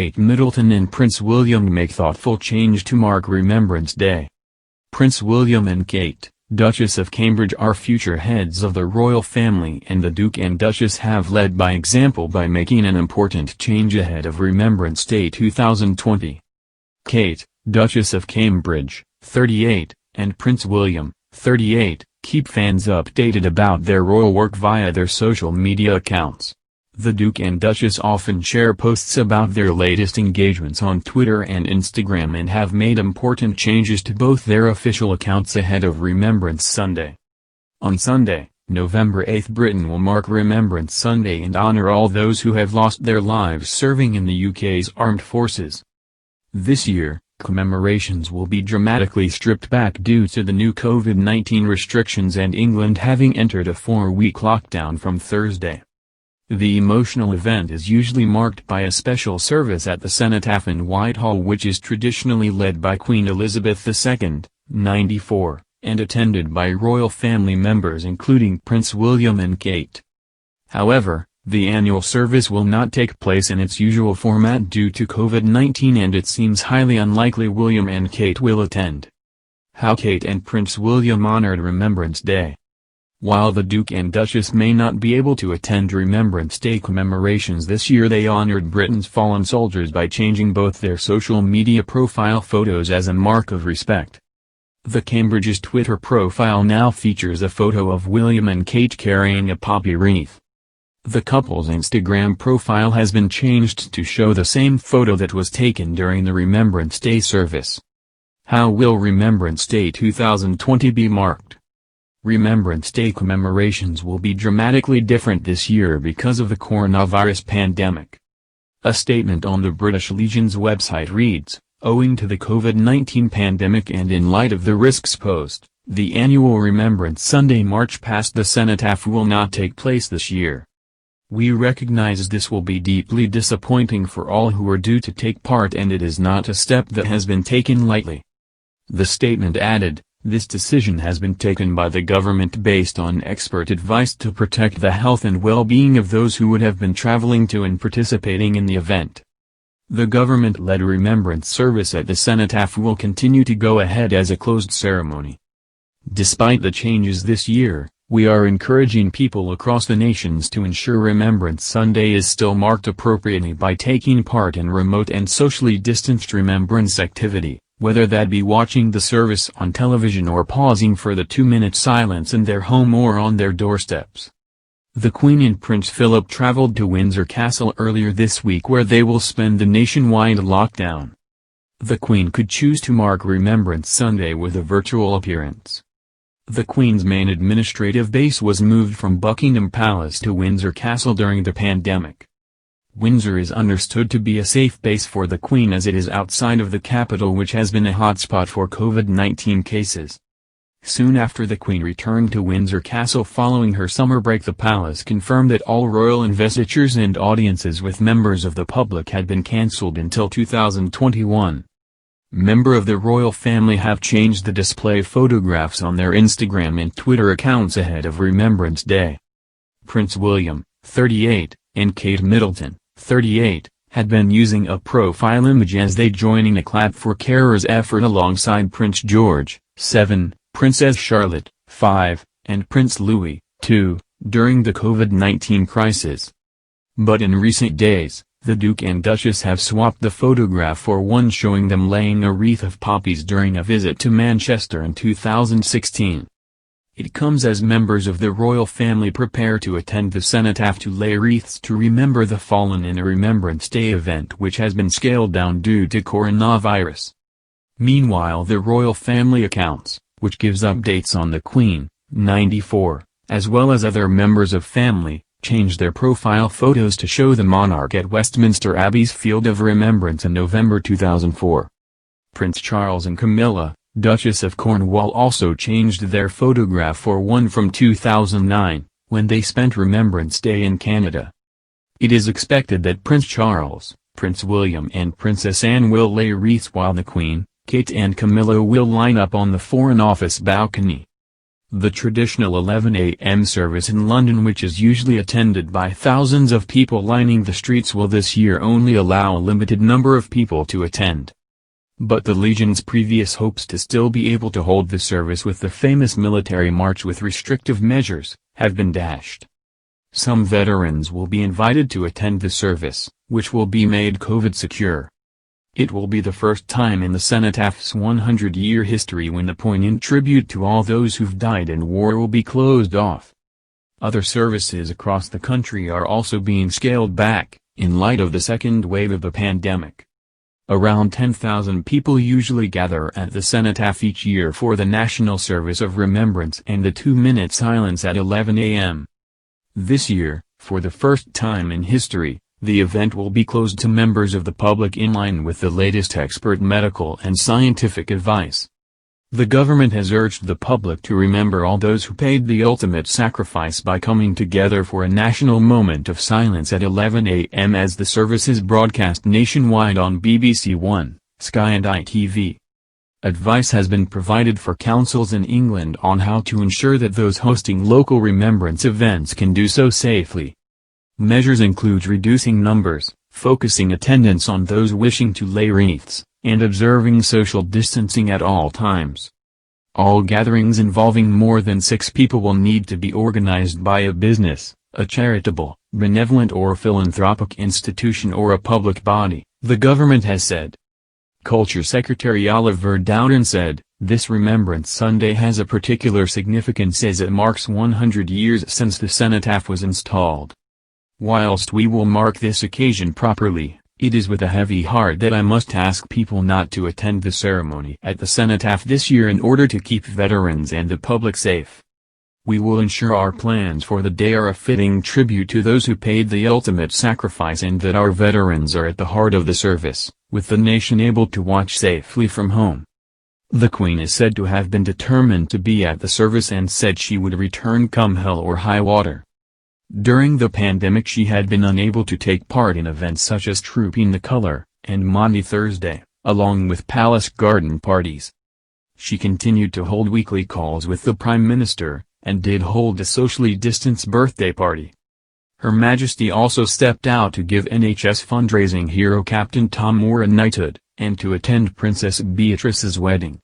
Kate Middleton and Prince William make thoughtful change to mark Remembrance Day. Prince William and Kate, Duchess of Cambridge, are future heads of the royal family, and the Duke and Duchess have led by example by making an important change ahead of Remembrance Day 2020. Kate, Duchess of Cambridge, 38, and Prince William, 38, keep fans updated about their royal work via their social media accounts. The Duke and Duchess often share posts about their latest engagements on Twitter and Instagram and have made important changes to both their official accounts ahead of Remembrance Sunday. On Sunday, November 8, Britain will mark Remembrance Sunday and honor all those who have lost their lives serving in the UK's armed forces. This year, commemorations will be dramatically stripped back due to the new COVID-19 restrictions and England having entered a 4-week lockdown from Thursday. The emotional event is usually marked by a special service at the Cenotaph in Whitehall, which is traditionally led by Queen Elizabeth II, 94, and attended by royal family members including Prince William and Kate. However, the annual service will not take place in its usual format due to COVID-19, and it seems highly unlikely William and Kate will attend. How Kate and Prince William honored Remembrance Day. While the Duke and Duchess may not be able to attend Remembrance Day commemorations this year, they honored Britain's fallen soldiers by changing both their social media profile photos as a mark of respect. The Cambridge's Twitter profile now features a photo of William and Kate carrying a poppy wreath. The couple's Instagram profile has been changed to show the same photo that was taken during the Remembrance Day service. How will Remembrance Day 2020 be marked? Remembrance Day commemorations will be dramatically different this year because of the coronavirus pandemic. A statement on the British Legion's website reads, "Owing to the COVID-19 pandemic and in light of the risks posed, the annual Remembrance Sunday March past the Cenotaph will not take place this year. We recognize this will be deeply disappointing for all who are due to take part, and it is not a step that has been taken lightly." The statement added, "This decision has been taken by the government based on expert advice to protect the health and well-being of those who would have been traveling to and participating in the event." The government-led Remembrance service at the Cenotaph will continue to go ahead as a closed ceremony. Despite the changes this year, we are encouraging people across the nations to ensure Remembrance Sunday is still marked appropriately by taking part in remote and socially distanced remembrance activity, whether that be watching the service on television or pausing for the 2-minute silence in their home or on their doorsteps. The Queen and Prince Philip traveled to Windsor Castle earlier this week, where they will spend the nationwide lockdown. The Queen could choose to mark Remembrance Sunday with a virtual appearance. The Queen's main administrative base was moved from Buckingham Palace to Windsor Castle during the pandemic. Windsor is understood to be a safe base for the Queen as it is outside of the capital, which has been a hotspot for COVID-19 cases. Soon after the Queen returned to Windsor Castle following her summer break, the palace confirmed that all royal investitures and audiences with members of the public had been cancelled until 2021. Members of the royal family have changed the display photographs on their Instagram and Twitter accounts ahead of Remembrance Day. Prince William, 38, and Kate Middleton, 38, had been using a profile image as they joining a Clap for Carers effort alongside Prince George, 7, Princess Charlotte, 5, and Prince Louis, 2, during the COVID-19 crisis. But in recent days, the Duke and Duchess have swapped the photograph for one showing them laying a wreath of poppies during a visit to Manchester in 2016. It comes as members of the royal family prepare to attend the Cenotaph to lay wreaths to remember the fallen in a Remembrance Day event which has been scaled down due to coronavirus. Meanwhile, the royal family accounts, which gives updates on the Queen, 94, as well as other members of family, changed their profile photos to show the monarch at Westminster Abbey's Field of Remembrance in November 2004. Prince Charles and Camilla, Duchess of Cornwall, also changed their photograph for one from 2009, when they spent Remembrance Day in Canada. It is expected that Prince Charles, Prince William and Princess Anne will lay wreaths while the Queen, Kate and Camilla will line up on the Foreign Office balcony. The traditional 11 a.m. service in London, which is usually attended by thousands of people lining the streets, will this year only allow a limited number of people to attend. But the Legion's previous hopes to still be able to hold the service with the famous military march with restrictive measures, have been dashed. Some veterans will be invited to attend the service, which will be made COVID secure. It will be the first time in the Cenotafh's 100-year history when the poignant tribute to all those who've died in war will be closed off. Other services across the country are also being scaled back, in light of the second wave of the pandemic. Around 10,000 people usually gather at the Cenotaph each year for the national service of remembrance and the 2-minute silence at 11 a.m. This year, for the first time in history, the event will be closed to members of the public in line with the latest expert medical and scientific advice. The government has urged the public to remember all those who paid the ultimate sacrifice by coming together for a national moment of silence at 11 a.m. as the service is broadcast nationwide on BBC One, Sky and ITV. Advice has been provided for councils in England on how to ensure that those hosting local remembrance events can do so safely. Measures include reducing numbers, focusing attendance on those wishing to lay wreaths, and observing social distancing at all times. All gatherings involving more than 6 people will need to be organized by a business, a charitable, benevolent or philanthropic institution or a public body, the government has said. Culture Secretary Oliver Dowden said, "This Remembrance Sunday has a particular significance as it marks 100 years since the cenotaph was installed. Whilst we will mark this occasion properly, it is with a heavy heart that I must ask people not to attend the ceremony at the cenotaph this year in order to keep veterans and the public safe. We will ensure our plans for the day are a fitting tribute to those who paid the ultimate sacrifice and that our veterans are at the heart of the service, with the nation able to watch safely from home." The Queen is said to have been determined to be at the service and said she would return come hell or high water. During the pandemic she had been unable to take part in events such as Trooping the Colour, and Maundy Thursday, along with palace garden parties. She continued to hold weekly calls with the Prime Minister, and did hold a socially distanced birthday party. Her Majesty also stepped out to give NHS fundraising hero Captain Tom Moore a knighthood, and to attend Princess Beatrice's wedding.